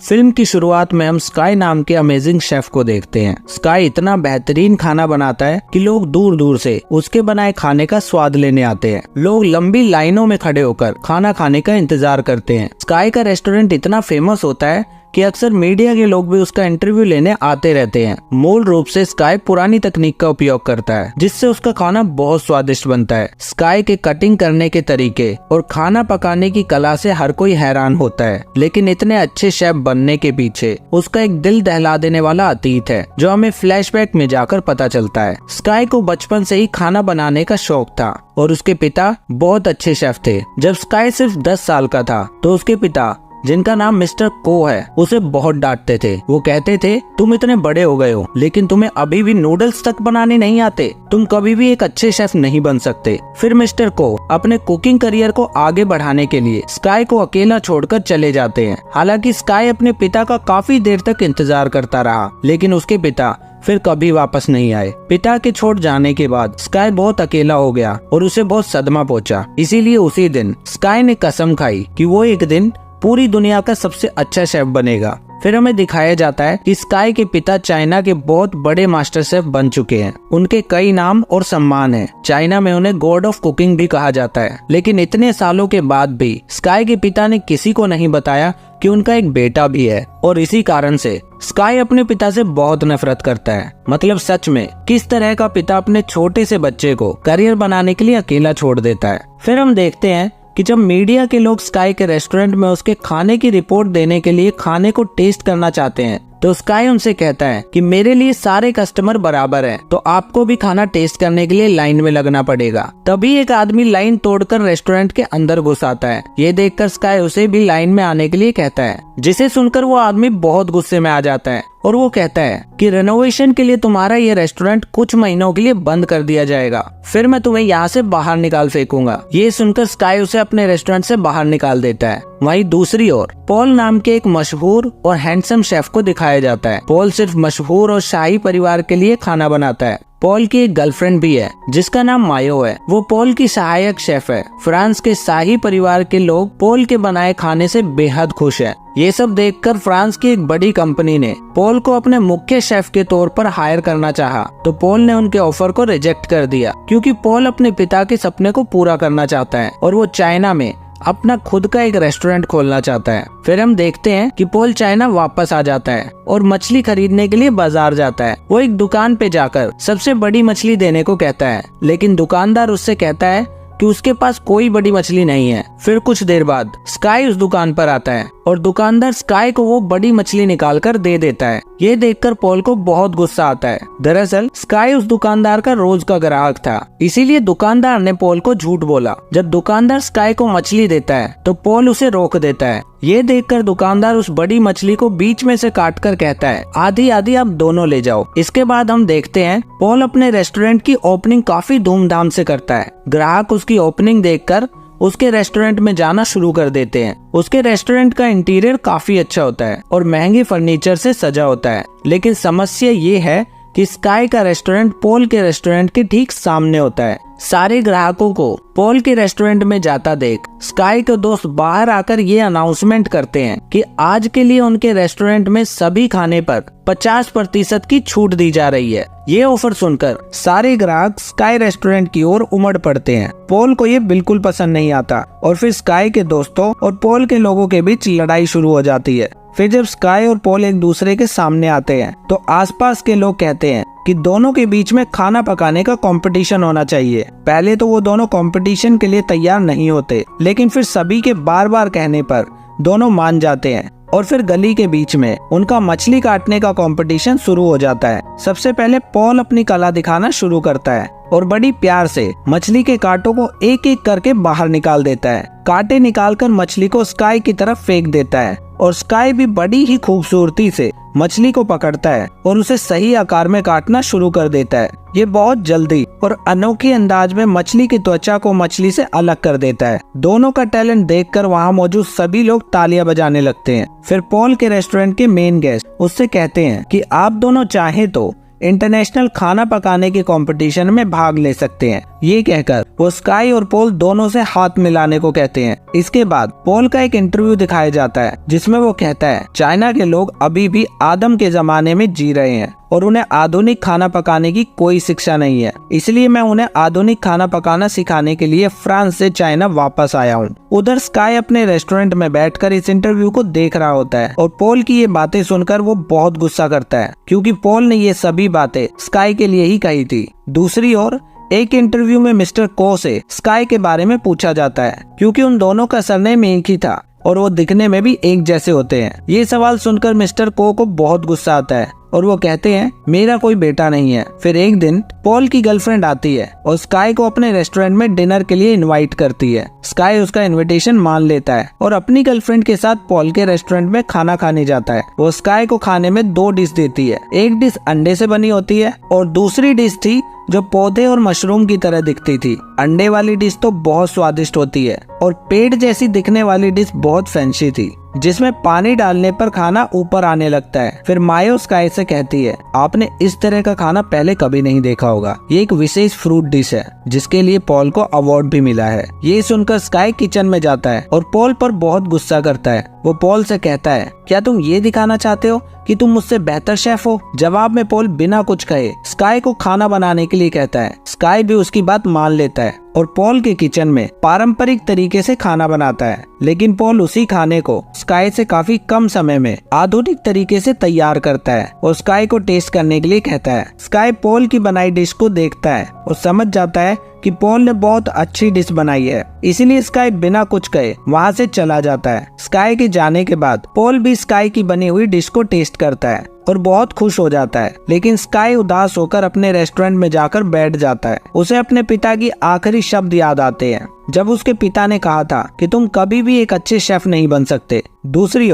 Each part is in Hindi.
फिल्म की शुरुआत में हम स्काई नाम के अमेजिंग शेफ को देखते हैं। स्काई इतना बेहतरीन खाना बनाता है कि लोग दूर दूर से उसके बनाए खाने का स्वाद लेने आते हैं। लोग लंबी लाइनों में खड़े होकर खाना खाने का इंतजार करते हैं। स्काई का रेस्टोरेंट इतना फेमस होता है कि अक्सर मीडिया के लोग भी उसका इंटरव्यू लेने आते रहते हैं। मूल रूप से स्काई पुरानी तकनीक का उपयोग करता है, जिससे उसका खाना बहुत स्वादिष्ट बनता है। स्काई के कटिंग करने के तरीके और खाना पकाने की कला से हर कोई हैरान होता है, लेकिन इतने अच्छे शेफ बनने के पीछे उसका एक दिल दहला देने वाला अतीत है, जो हमें फ्लैशबैक में जाकर पता चलता है। स्काई को बचपन से ही खाना बनाने का शौक था और उसके पिता बहुत अच्छे शेफ थे। जब स्काई सिर्फ 10 साल का था तो उसके पिता, जिनका नाम मिस्टर को है, उसे बहुत डांटते थे। वो कहते थे, तुम इतने बड़े हो गए हो लेकिन तुम्हें अभी भी नूडल्स तक बनाने नहीं आते, तुम कभी भी एक अच्छे शेफ नहीं बन सकते। फिर मिस्टर को अपने कुकिंग करियर को आगे बढ़ाने के लिए स्काई को अकेला छोड़कर चले जाते हैं। हालांकि स्काई अपने पिता का काफी देर तक इंतजार करता रहा, लेकिन उसके पिता फिर कभी वापस नहीं आए। पिता के छोड़ जाने के बाद स्काई बहुत अकेला हो गया और उसे बहुत सदमा पहुंचा। इसीलिए उसी दिन स्काई ने कसम खाई कि वो एक दिन पूरी दुनिया का सबसे अच्छा शेफ बनेगा। फिर हमें दिखाया जाता है कि स्काई के पिता चाइना के बहुत बड़े मास्टर शेफ बन चुके हैं। उनके कई नाम और सम्मान हैं। चाइना में उन्हें गॉड ऑफ कुकिंग भी कहा जाता है। लेकिन इतने सालों के बाद भी स्काई के पिता ने किसी को नहीं बताया कि उनका एक बेटा भी है, और इसी कारण से स्काई अपने पिता से बहुत नफरत करता है। मतलब सच में किस तरह का पिता अपने छोटे से बच्चे को करियर बनाने के लिए अकेला छोड़ देता है। फिर हम देखते हैं कि जब मीडिया के लोग स्काई के रेस्टोरेंट में उसके खाने की रिपोर्ट देने के लिए खाने को टेस्ट करना चाहते हैं, तो स्काई उनसे कहता है कि मेरे लिए सारे कस्टमर बराबर हैं, तो आपको भी खाना टेस्ट करने के लिए लाइन में लगना पड़ेगा। तभी एक आदमी लाइन तोड़कर रेस्टोरेंट के अंदर घुस आता है। ये देखकर स्काई उसे भी लाइन में आने के लिए कहता है, जिसे सुनकर वो आदमी बहुत गुस्से में आ जाता है और वो कहता है कि रेनोवेशन के लिए तुम्हारा ये रेस्टोरेंट कुछ महीनों के लिए बंद कर दिया जाएगा, फिर मैं तुम्हें यहाँ से बाहर निकाल फेंकूंगा। ये सुनकर स्काई उसे अपने रेस्टोरेंट से बाहर निकाल देता है। वहीं दूसरी ओर पॉल नाम के एक मशहूर और हैंडसम शेफ को दिखाया जाता है। पॉल सिर्फ मशहूर और शाही परिवार के लिए खाना बनाता है। पॉल की एक गर्लफ्रेंड भी है जिसका नाम मायो है। वो पॉल की सहायक शेफ है। फ्रांस के शाही परिवार के लोग पॉल के बनाए खाने से बेहद खुश हैं। ये सब देखकर फ्रांस की एक बड़ी कंपनी ने पॉल को अपने मुख्य शेफ के तौर पर हायर करना चाहा, तो पॉल ने उनके ऑफर को रिजेक्ट कर दिया, क्योंकि पॉल अपने पिता के सपने को पूरा करना चाहता है और वो चाइना में अपना खुद का एक रेस्टोरेंट खोलना चाहता है। फिर हम देखते हैं कि पॉल चाइना वापस आ जाता है और मछली खरीदने के लिए बाजार जाता है। वो एक दुकान पे जाकर सबसे बड़ी मछली देने को कहता है, लेकिन दुकानदार उससे कहता है कि उसके पास कोई बड़ी मछली नहीं है। फिर कुछ देर बाद स्काई उस दुकान पर आता है और दुकानदार स्काई को वो बड़ी मछली निकाल कर दे देता है। ये देखकर पॉल को बहुत गुस्सा आता है। दरअसल स्काई उस दुकानदार का रोज का ग्राहक था, इसीलिए दुकानदार ने पॉल को झूठ बोला। जब दुकानदार स्काई को मछली देता है तो पॉल उसे रोक देता है। ये देखकर दुकानदार उस बड़ी मछली को बीच में से काट कर कहता है, आधी आधी आप दोनों ले जाओ। इसके बाद हम देखते हैं पॉल अपने रेस्टोरेंट की ओपनिंग काफी धूमधाम से करता है। ग्राहक उसकी ओपनिंग देखकर उसके रेस्टोरेंट में जाना शुरू कर देते हैं। उसके रेस्टोरेंट का इंटीरियर काफी अच्छा होता है और महंगे फर्नीचर से सजा होता है। लेकिन समस्या ये है कि स्काई का रेस्टोरेंट पॉल के रेस्टोरेंट के ठीक सामने होता है। सारे ग्राहकों को पॉल के रेस्टोरेंट में जाता देख स्काई के दोस्त बाहर आकर ये अनाउंसमेंट करते हैं कि आज के लिए उनके रेस्टोरेंट में सभी खाने पर 50% की छूट दी जा रही है। ये ऑफर सुनकर सारे ग्राहक स्काई रेस्टोरेंट की ओर उमड़ पड़ते हैं। पॉल को ये बिल्कुल पसंद नहीं आता और फिर स्काई के दोस्तों और पॉल के लोगों के बीच लड़ाई शुरू हो जाती है। फिर जब स्काई और पॉल एक दूसरे के सामने आते हैं तो आसपास के लोग कहते हैं कि दोनों के बीच में खाना पकाने का कंपटीशन होना चाहिए। पहले तो वो दोनों कंपटीशन के लिए तैयार नहीं होते, लेकिन फिर सभी के बार बार कहने पर दोनों मान जाते हैं और फिर गली के बीच में उनका मछली काटने का कंपटीशन शुरू हो जाता है। सबसे पहले पॉल अपनी कला दिखाना शुरू करता है और बड़ी प्यार से मछली के कांटों को एक एक करके बाहर निकाल देता है। कांटे निकालकर मछली को स्काई की तरफ फेंक देता है और स्काई भी बड़ी ही खूबसूरती से मछली को पकड़ता है और उसे सही आकार में काटना शुरू कर देता है। ये बहुत जल्दी और अनोखे अंदाज में मछली की त्वचा को मछली से अलग कर देता है। दोनों का टैलेंट देखकर वहाँ मौजूद सभी लोग तालियां बजाने लगते हैं। फिर पॉल के रेस्टोरेंट के मेन गेस्ट उससे कहते हैं कि आप दोनों चाहें तो इंटरनेशनल खाना पकाने के कंपटीशन में भाग ले सकते हैं। ये कहकर वो स्काई और पॉल दोनों से हाथ मिलाने को कहते हैं। इसके बाद पॉल का एक इंटरव्यू दिखाया जाता है जिसमें वो कहता है चाइना के लोग अभी भी आदम के जमाने में जी रहे हैं और उन्हें आधुनिक खाना पकाने की कोई शिक्षा नहीं है, इसलिए मैं उन्हें आधुनिक खाना पकाना सिखाने के लिए फ्रांस से चाइना वापस आया हूँ। उधर स्काई अपने रेस्टोरेंट में बैठकर इस इंटरव्यू को देख रहा होता है और पॉल की ये बातें सुनकर वो बहुत गुस्सा करता है क्योंकि पॉल ने ये सभी बातें स्काई के लिए ही कही थी। दूसरी ओर एक इंटरव्यू में मिस्टर को से स्काई के बारे में पूछा जाता है क्योंकि उन दोनों का सरनेम एक ही था और वो दिखने में भी एक जैसे होते हैं। ये सवाल सुनकर मिस्टर को बहुत गुस्सा आता है और वो कहते हैं मेरा कोई बेटा नहीं है। फिर एक दिन पॉल की गर्लफ्रेंड आती है और स्काई को अपने रेस्टोरेंट में डिनर के लिए इनवाइट करती है। स्काई उसका इनविटेशन मान लेता है और अपनी गर्लफ्रेंड के साथ पॉल के रेस्टोरेंट में खाना खाने जाता है। वो स्काई को खाने में 2 डिश देती है। एक डिश अंडे से बनी होती है और दूसरी डिश थी जो पौधे और मशरूम की तरह दिखती थी। अंडे वाली डिश तो बहुत स्वादिष्ट होती है और पेड़ जैसी दिखने वाली डिश बहुत फैंसी थी जिसमें पानी डालने पर खाना ऊपर आने लगता है। फिर मायो स्काई से कहती है आपने इस तरह का खाना पहले कभी नहीं देखा होगा, ये एक विशेष फ्रूट डिश है जिसके लिए पॉल को अवार्ड भी मिला है। ये सुनकर स्काई किचन में जाता है और पॉल पर बहुत गुस्सा करता है। वो पॉल से कहता है क्या तुम ये दिखाना चाहते हो कि तुम मुझसे बेहतर शेफ हो? जवाब में पॉल बिना कुछ कहे स्काई को खाना बनाने के लिए कहता है। स्काई भी उसकी बात मान लेता है और पॉल के किचन में पारंपरिक तरीके से खाना बनाता है, लेकिन पॉल उसी खाने को स्काई से काफी कम समय में आधुनिक तरीके से तैयार करता है और स्काई को टेस्ट करने के लिए कहता है। स्काई पॉल की बनाई डिश को देखता है और समझ जाता है कि पॉल ने बहुत अच्छी डिश बनाई है, इसीलिए स्काई बिना कुछ कहे वहाँ से चला जाता है। स्काई के जाने के बाद पॉल भी स्काई की बनी हुई डिश को टेस्ट करता है और बहुत खुश हो जाता है, लेकिन स्काई उदास होकर अपने रेस्टोरेंट में जाकर बैठ जाता है। उसे अपने पिता की आखिरी शब्द याद आते हैं जब उसके पिता ने कहा था कि तुम कभी भी एक अच्छे शेफ नहीं बन सकते। दूसरी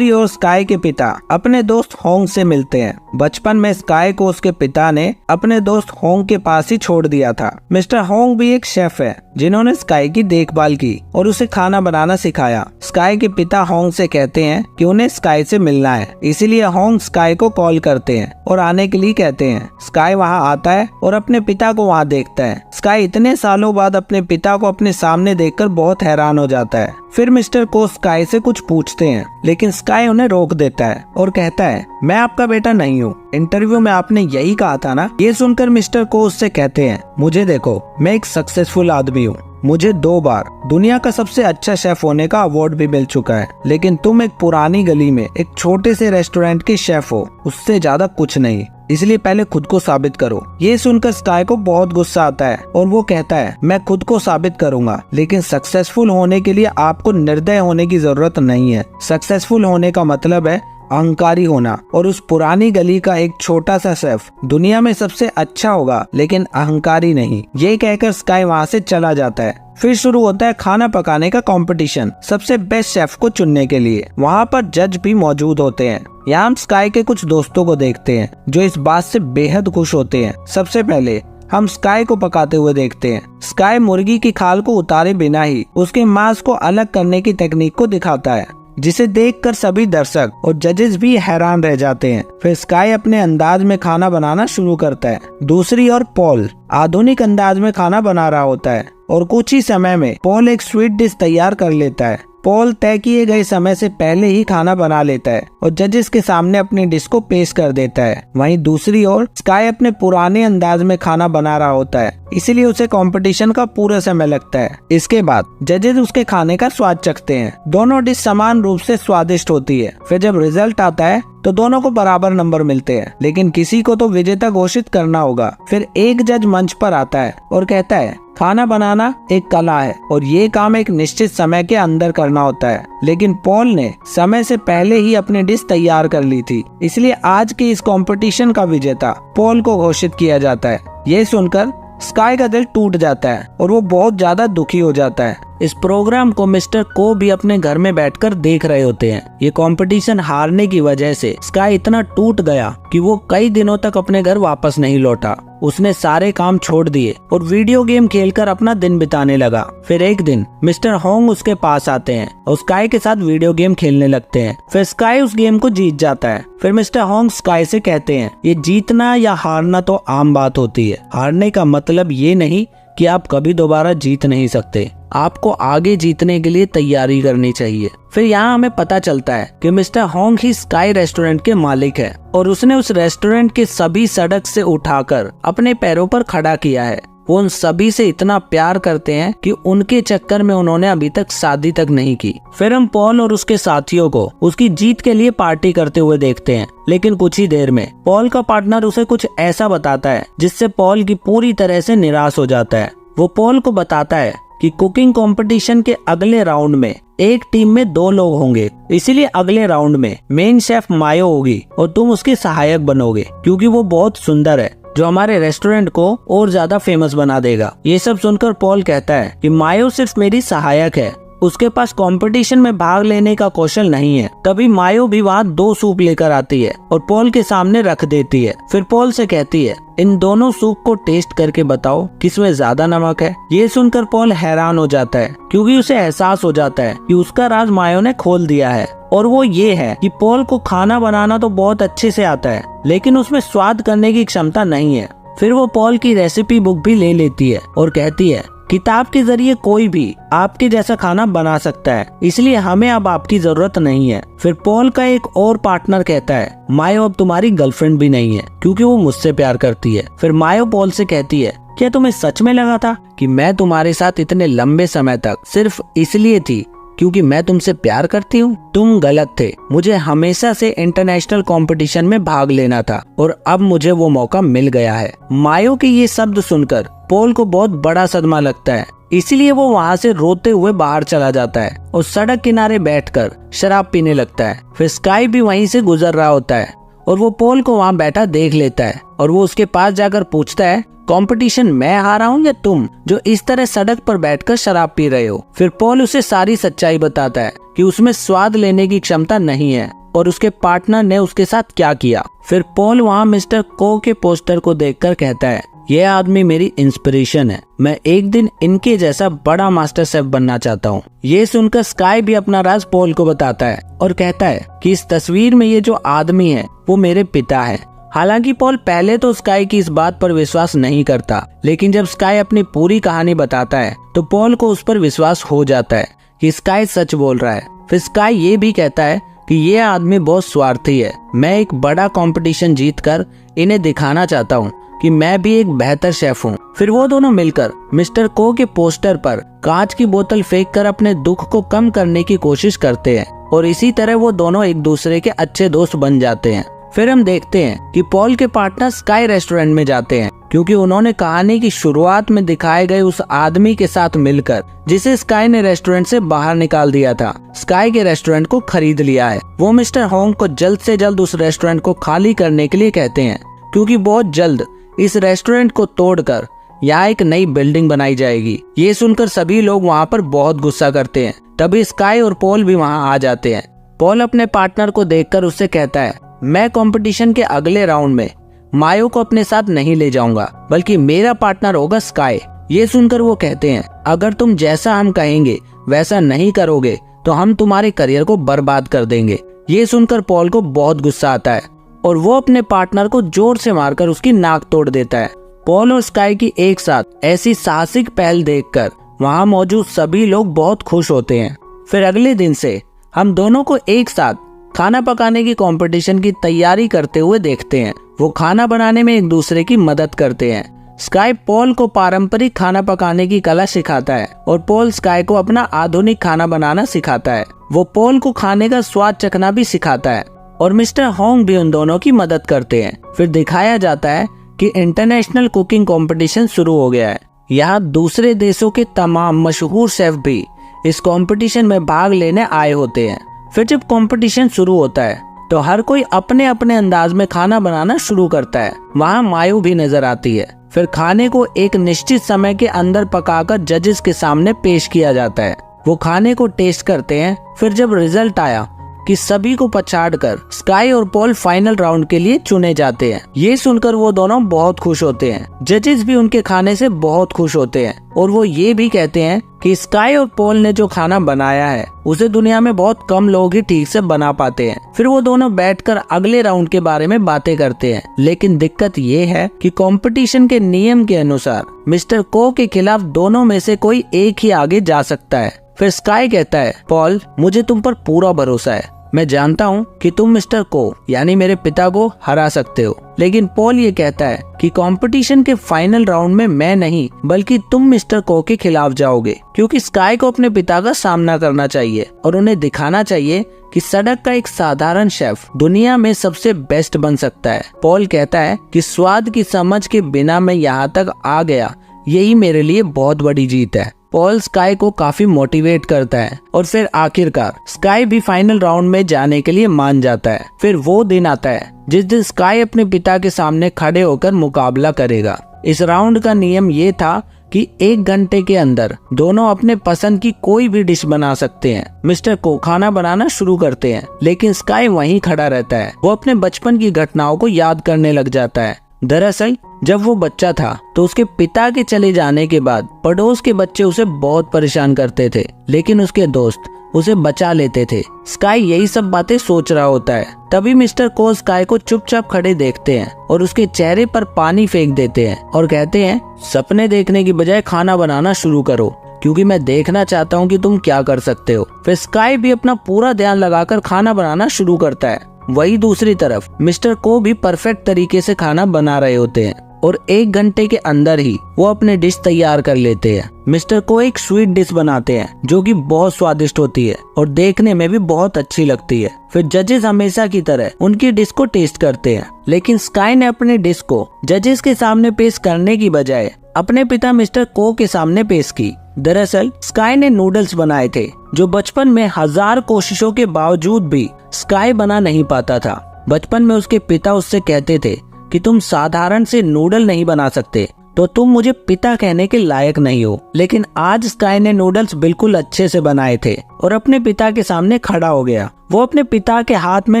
ओर स्काई के पिता अपने दोस्त होंग से मिलते हैं। बचपन में स्काई को उसके पिता ने अपने दोस्त होंग के पास ही छोड़ दिया था। मिस्टर होंग भी एक शेफ है जिन्होंने स्काई की देखभाल की और उसे खाना बनाना सिखाया। स्काई के पिता होंग से कहते हैं कि उन्हें स्काई से मिलना है, इसीलिए होंग स्काई को कॉल करते हैं और आने के लिए कहते हैं। स्काई वहां आता है और अपने पिता को वहां देखता है। स्काई इतने सालों बाद अपने पिता को अपने सामने देखकर बहुत हैरान हो जाता है। फिर मिस्टर को स्काई से कुछ पूछते हैं, लेकिन स्काई उन्हें रोक देता है और कहता है मैं आपका बेटा नहीं हूँ, इंटरव्यू में आपने यही कहा था ना। ये सुनकर मिस्टर को उससे कहते हैं मुझे देखो, मैं एक सक्सेसफुल आदमी हूँ, मुझे 2 बार दुनिया का सबसे अच्छा शेफ होने का अवार्ड भी मिल चुका है, लेकिन तुम एक पुरानी गली में एक छोटे से रेस्टोरेंट के शेफ हो, उससे ज्यादा कुछ नहीं, इसलिए पहले खुद को साबित करो। ये सुनकर स्काई को बहुत गुस्सा आता है और वो कहता है मैं खुद को साबित करूंगा, लेकिन सक्सेसफुल होने के लिए आपको निर्दय होने की जरूरत नहीं है। सक्सेसफुल होने का मतलब है अहंकारी होना, और उस पुरानी गली का एक छोटा सा शेफ दुनिया में सबसे अच्छा होगा, लेकिन अहंकारी नहीं। ये कहकर स्काई वहाँ से चला जाता है। फिर शुरू होता है खाना पकाने का कंपटीशन सबसे बेस्ट शेफ को चुनने के लिए। वहाँ पर जज भी मौजूद होते हैं। यहाँ हम स्काई के कुछ दोस्तों को देखते हैं जो इस बात से बेहद खुश होते हैं। सबसे पहले हम स्काई को पकाते हुए देखते हैं। स्काई मुर्गी की खाल को उतारे बिना ही उसके मांस को अलग करने की तकनीक को दिखाता है, जिसे देखकर सभी दर्शक और जजेस भी हैरान रह जाते हैं। फिर स्काई अपने अंदाज में खाना बनाना शुरू करता है। दूसरी ओर पॉल आधुनिक अंदाज में खाना बना रहा होता है और कुछ ही समय में पॉल एक स्वीट डिश तैयार कर लेता है। पॉल तय किए गए समय से पहले ही खाना बना लेता है और जजेस के सामने अपनी डिश को पेश कर देता है। वहीं दूसरी ओर स्काई अपने पुराने अंदाज में खाना बना रहा होता है, इसीलिए उसे कंपटीशन का पूरा समय लगता है। इसके बाद जजेस उसके खाने का स्वाद चखते हैं। दोनों डिश समान रूप से स्वादिष्ट होती है। फिर जब रिजल्ट आता है तो दोनों को बराबर नंबर मिलते हैं, लेकिन किसी को तो विजेता घोषित करना होगा। फिर एक जज मंच पर आता है और कहता है खाना बनाना एक कला है और ये काम एक निश्चित समय के अंदर करना होता है, लेकिन पॉल ने समय से पहले ही अपनी डिश तैयार कर ली थी, इसलिए आज के इस कंपटीशन का विजेता पॉल को घोषित किया जाता है। ये सुनकर स्काई का दिल टूट जाता है और वो बहुत ज्यादा दुखी हो जाता है। इस प्रोग्राम को मिस्टर को भी अपने घर में बैठकर देख रहे होते हैं। ये कंपटीशन हारने की वजह से स्काई इतना टूट गया कि वो कई दिनों तक अपने घर वापस नहीं लौटा। उसने सारे काम छोड़ दिए और वीडियो गेम खेलकर अपना दिन बिताने लगा। फिर एक दिन मिस्टर होंग उसके पास आते हैं और स्काई के साथ वीडियो गेम खेलने लगते हैं। फिर स्काई उस गेम को जीत जाता है। फिर मिस्टर होंग स्काई से कहते हैं, ये जीतना या हारना तो आम बात होती है। हारने का मतलब ये नहीं कि आप कभी दोबारा जीत नहीं सकते। आपको आगे जीतने के लिए तैयारी करनी चाहिए। फिर यहाँ हमें पता चलता है कि मिस्टर होंग ही स्काई रेस्टोरेंट के मालिक है और उसने उस रेस्टोरेंट के सभी सड़क से उठाकर अपने पैरों पर खड़ा किया है। वो उन सभी से इतना प्यार करते हैं कि उनके चक्कर में उन्होंने अभी तक शादी तक नहीं की। फिर हम पॉल और उसके साथियों को उसकी जीत के लिए पार्टी करते हुए देखते हैं। लेकिन कुछ ही देर में पॉल का पार्टनर उसे कुछ ऐसा बताता है जिससे पॉल की पूरी तरह से निराश हो जाता है। वो पॉल को बताता है कि कुकिंग कंपटीशन के अगले राउंड में एक टीम में 2 लोग होंगे, इसीलिए अगले राउंड में मेन शेफ मायो होगी और तुम उसके सहायक बनोगे क्योंकि वो बहुत सुंदर है, जो हमारे रेस्टोरेंट को और ज्यादा फेमस बना देगा। ये सब सुनकर पॉल कहता है कि मायो सिर्फ मेरी सहायक है, उसके पास कंपटीशन में भाग लेने का कौशल नहीं है। तभी मायो भी वहाँ 2 सूप लेकर आती है और पॉल के सामने रख देती है। फिर पॉल से कहती है, इन दोनों सूप को टेस्ट करके बताओ किसमें ज्यादा नमक है। ये सुनकर पॉल हैरान हो जाता है क्योंकि उसे एहसास हो जाता है कि उसका राज मायो ने खोल दिया है। और वो ये है कि पॉल को खाना बनाना तो बहुत अच्छे से आता है, लेकिन उसमें स्वाद करने की क्षमता नहीं है। फिर वो पॉल की रेसिपी बुक भी ले लेती है और कहती है, किताब के जरिए कोई भी आपके जैसा खाना बना सकता है, इसलिए हमें अब आपकी जरूरत नहीं है। फिर पॉल का एक और पार्टनर कहता है, मायो अब तुम्हारी गर्लफ्रेंड भी नहीं है क्योंकि वो मुझसे प्यार करती है। फिर मायो पॉल से कहती है, क्या तुम्हें सच में लगा था कि मैं तुम्हारे साथ इतने लंबे समय तक सिर्फ इसलिए थी क्योंकि मैं तुमसे प्यार करती हूँ? तुम गलत थे। मुझे हमेशा से इंटरनेशनल कंपटीशन में भाग लेना था और अब मुझे वो मौका मिल गया है। मायो के ये शब्द सुनकर पॉल को बहुत बड़ा सदमा लगता है, इसीलिए वो वहाँ से रोते हुए बाहर चला जाता है और सड़क किनारे बैठकर शराब पीने लगता है। फिर स्काई भी वहीं से गुजर रहा होता है और वो पॉल को वहाँ बैठा देख लेता है और वो उसके पास जाकर पूछता है, कंपटीशन मैं हारा हूँ या तुम, जो इस तरह सड़क पर बैठकर शराब पी रहे हो? फिर पॉल उसे सारी सच्चाई बताता है कि उसमें स्वाद लेने की क्षमता नहीं है और उसके पार्टनर ने उसके साथ क्या किया। फिर पॉल वहाँ मिस्टर को के पोस्टर को देखकर कहता है, यह आदमी मेरी इंस्पिरेशन है, मैं एक दिन इनके जैसा बड़ा मास्टर शेफ बनना चाहता हूँ। ये सुनकर स्काई भी अपना राज पॉल को बताता है और कहता है कि इस तस्वीर में ये जो आदमी है वो मेरे पिता है। हालांकि पॉल पहले तो स्काई की इस बात पर विश्वास नहीं करता, लेकिन जब स्काई अपनी पूरी कहानी बताता है तो पॉल को उस पर विश्वास हो जाता है कि स्काई सच बोल रहा है। फिर स्काई ये भी कहता है कि ये आदमी बहुत स्वार्थी है, मैं एक बड़ा कंपटीशन जीतकर इन्हें दिखाना चाहता हूँ कि मैं भी एक बेहतर शेफ हूँ। फिर वो दोनों मिलकर मिस्टर को के पोस्टर पर कांच की बोतल फेंककर अपने दुख को कम करने की कोशिश करते हैं और इसी तरह वो दोनों एक दूसरे के अच्छे दोस्त बन जाते हैं। फिर हम देखते हैं कि पॉल के पार्टनर स्काई रेस्टोरेंट में जाते हैं क्योंकि उन्होंने कहानी की शुरुआत में दिखाए गए उस आदमी के साथ मिलकर जिसे स्काई ने रेस्टोरेंट से बाहर निकाल दिया था, स्काई के रेस्टोरेंट को खरीद लिया है। वो मिस्टर होंग को जल्द से जल्द उस रेस्टोरेंट को खाली करने के लिए कहते हैं क्योंकि बहुत जल्द इस रेस्टोरेंट को तोड़कर यहाँ एक नई बिल्डिंग बनाई जाएगी। ये सुनकर सभी लोग वहाँ पर बहुत गुस्सा करते हैं। तभी स्काई और पॉल भी वहाँ आ जाते हैं। पॉल अपने पार्टनर को देखकर उससे कहता है, मैं कंपटीशन के अगले राउंड में मायो को अपने साथ नहीं ले जाऊंगा, बल्कि मेरा पार्टनर होगा स्काई। ये सुनकर वो कहते हैं, अगर तुम जैसा हम कहेंगे वैसा नहीं करोगे तो हम तुम्हारे करियर को बर्बाद कर देंगे। ये सुनकर पॉल को बहुत गुस्सा आता है और वो अपने पार्टनर को जोर से मारकर उसकी नाक तोड़ देता है। पॉल और स्काई की एक साथ ऐसी साहसिक पहल देखकर वहाँ मौजूद सभी लोग बहुत खुश होते हैं। फिर अगले दिन से हम दोनों को एक साथ खाना पकाने की कंपटीशन की तैयारी करते हुए देखते हैं। वो खाना बनाने में एक दूसरे की मदद करते हैं। स्काई पॉल को पारंपरिक खाना पकाने की कला सिखाता है और पॉल स्काई को अपना आधुनिक खाना बनाना सिखाता है। वो पॉल को खाने का स्वाद चखना भी सिखाता है और मिस्टर होंग भी उन दोनों की मदद करते हैं। फिर दिखाया जाता है कि इंटरनेशनल कुकिंग कंपटीशन शुरू हो गया है। यहाँ दूसरे देशों के तमाम मशहूर शेफ भी इस कंपटीशन में भाग लेने आए होते हैं। फिर जब कंपटीशन शुरू होता है तो हर कोई अपने अपने अंदाज में खाना बनाना शुरू करता है। वहाँ मायो भी नजर आती है। फिर खाने को एक निश्चित समय के अंदर पकाकर जजेस के सामने पेश किया जाता है। वो खाने को टेस्ट करते हैं। फिर जब रिजल्ट आया कि सभी को पछाड़कर स्काई और पॉल फाइनल राउंड के लिए चुने जाते हैं, ये सुनकर वो दोनों बहुत खुश होते हैं। जजेस भी उनके खाने से बहुत खुश होते हैं और वो ये भी कहते हैं कि स्काई और पॉल ने जो खाना बनाया है उसे दुनिया में बहुत कम लोग ही ठीक से बना पाते हैं। फिर वो दोनों बैठकर अगले राउंड के बारे में बातें करते हैं। लेकिन दिक्कत ये है कि कंपटीशन के नियम के अनुसार मिस्टर को के खिलाफ दोनों में से कोई एक ही आगे जा सकता है। फिर स्काई कहता है, पॉल मुझे तुम पर पूरा भरोसा है। मैं जानता हूँ कि तुम मिस्टर को यानी मेरे पिता को हरा सकते हो। लेकिन पॉल ये कहता है कि कंपटीशन के फाइनल राउंड में मैं नहीं बल्कि तुम मिस्टर को के खिलाफ जाओगे, क्योंकि स्काई को अपने पिता का सामना करना चाहिए और उन्हें दिखाना चाहिए कि सड़क का एक साधारण शेफ दुनिया में सबसे बेस्ट बन सकता है। पॉल कहता है कि स्वाद की समझ के बिना मैं यहाँ तक आ गया, यही मेरे लिए बहुत बड़ी जीत है। पॉल स्काई को काफी मोटिवेट करता है और फिर आखिरकार स्काई भी फाइनल राउंड में जाने के लिए मान जाता है। फिर वो दिन आता है जिस दिन स्काई अपने पिता के सामने खड़े होकर मुकाबला करेगा। इस राउंड का नियम ये था कि 1 घंटे के अंदर दोनों अपने पसंद की कोई भी डिश बना सकते हैं। मिस्टर को खाना बनाना शुरू करते हैं, लेकिन स्काई वहीं खड़ा रहता है। वो अपने बचपन की घटनाओं को याद करने लग जाता है। दरअसल जब वो बच्चा था तो उसके पिता के चले जाने के बाद पड़ोस के बच्चे उसे बहुत परेशान करते थे, लेकिन उसके दोस्त उसे बचा लेते थे। स्काई यही सब बातें सोच रहा होता है। तभी मिस्टर को स्काई को चुपचाप खड़े देखते हैं और उसके चेहरे पर पानी फेंक देते हैं और कहते हैं, सपने देखने की बजाय खाना बनाना शुरू करो, क्योंकि मैं देखना चाहता हूँ कि तुम क्या कर सकते हो। फिर स्काई भी अपना पूरा ध्यान लगाकर खाना बनाना शुरू करता है। वही दूसरी तरफ मिस्टर को भी परफेक्ट तरीके से खाना बना रहे होते हैं और 1 घंटे के अंदर ही वो अपने डिश तैयार कर लेते हैं। मिस्टर को एक स्वीट डिश बनाते हैं जो कि बहुत स्वादिष्ट होती है और देखने में भी बहुत अच्छी लगती है। फिर जजेस हमेशा की तरह उनकी डिश को टेस्ट करते हैं, लेकिन स्काई ने अपने डिश को जजेस के सामने पेश करने की बजाय अपने पिता मिस्टर को के सामने पेश की। दरअसल स्काई ने नूडल्स बनाए थे जो बचपन में 1000 कोशिशों के बावजूद भी स्काई बना नहीं पाता था। बचपन में उसके पिता उससे कहते थे कि तुम साधारण से नूडल नहीं बना सकते तो तुम मुझे पिता कहने के लायक नहीं हो। लेकिन आज स्काई ने नूडल्स बिल्कुल अच्छे से बनाए थे और अपने पिता के सामने खड़ा हो गया। वो अपने पिता के हाथ में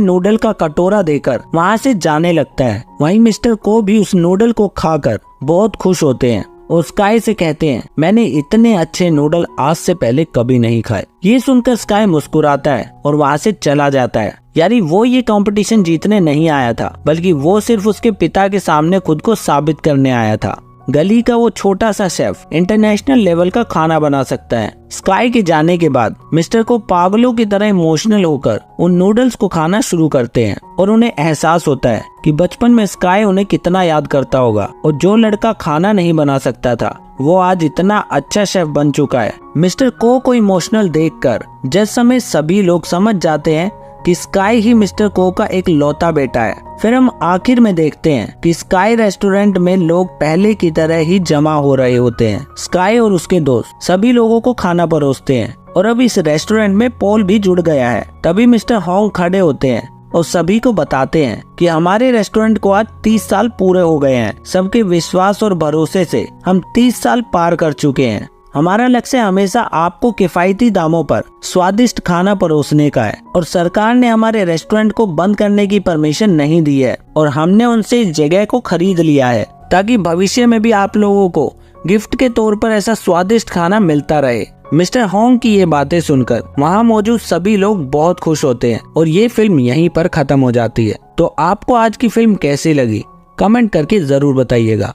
नूडल का कटोरा देकर वहाँ से जाने लगता है। वहीं मिस्टर को भी उस नूडल को खाकर बहुत खुश होते हैं और स्काई से कहते हैं, मैंने इतने अच्छे नूडल आज से पहले कभी नहीं खाए। ये सुनकर स्काई मुस्कुराता है और वहाँ से चला जाता है। यानी वो ये कंपटीशन जीतने नहीं आया था, बल्कि वो सिर्फ उसके पिता के सामने खुद को साबित करने आया था। गली का वो छोटा सा शेफ इंटरनेशनल लेवल का खाना बना सकता है। स्काई के जाने के बाद मिस्टर को पागलों की तरह इमोशनल होकर उन नूडल्स को खाना शुरू करते हैं और उन्हें एहसास होता है कि बचपन में स्काई उन्हें कितना याद करता होगा और जो लड़का खाना नहीं बना सकता था वो आज इतना अच्छा शेफ बन चुका है। मिस्टर को इमोशनल देखकर जिस समय सभी लोग समझ जाते हैं कि स्काई ही मिस्टर को का एक लौता बेटा है। फिर हम आखिर में देखते हैं कि स्काई रेस्टोरेंट में लोग पहले की तरह ही जमा हो रहे होते हैं। स्काई और उसके दोस्त सभी लोगों को खाना परोसते हैं और अब इस रेस्टोरेंट में पॉल भी जुड़ गया है। तभी मिस्टर हॉन्ग खड़े होते हैं और सभी को बताते हैं कि हमारे रेस्टोरेंट को आज 30 साल पूरे हो गए हैं। सबके विश्वास और भरोसे से हम 30 साल पार कर चुके हैं। हमारा लक्ष्य हमेशा आपको किफायती दामों पर स्वादिष्ट खाना परोसने का है और सरकार ने हमारे रेस्टोरेंट को बंद करने की परमिशन नहीं दी है और हमने उनसे इस जगह को खरीद लिया है ताकि भविष्य में भी आप लोगों को गिफ्ट के तौर पर ऐसा स्वादिष्ट खाना मिलता रहे। मिस्टर हॉन्ग की ये बातें सुनकर वहाँ मौजूद सभी लोग बहुत खुश होते हैं और ये फिल्म यहीं पर खत्म हो जाती है। तो आपको आज की फिल्म कैसी लगी कमेंट करके जरूर बताइएगा।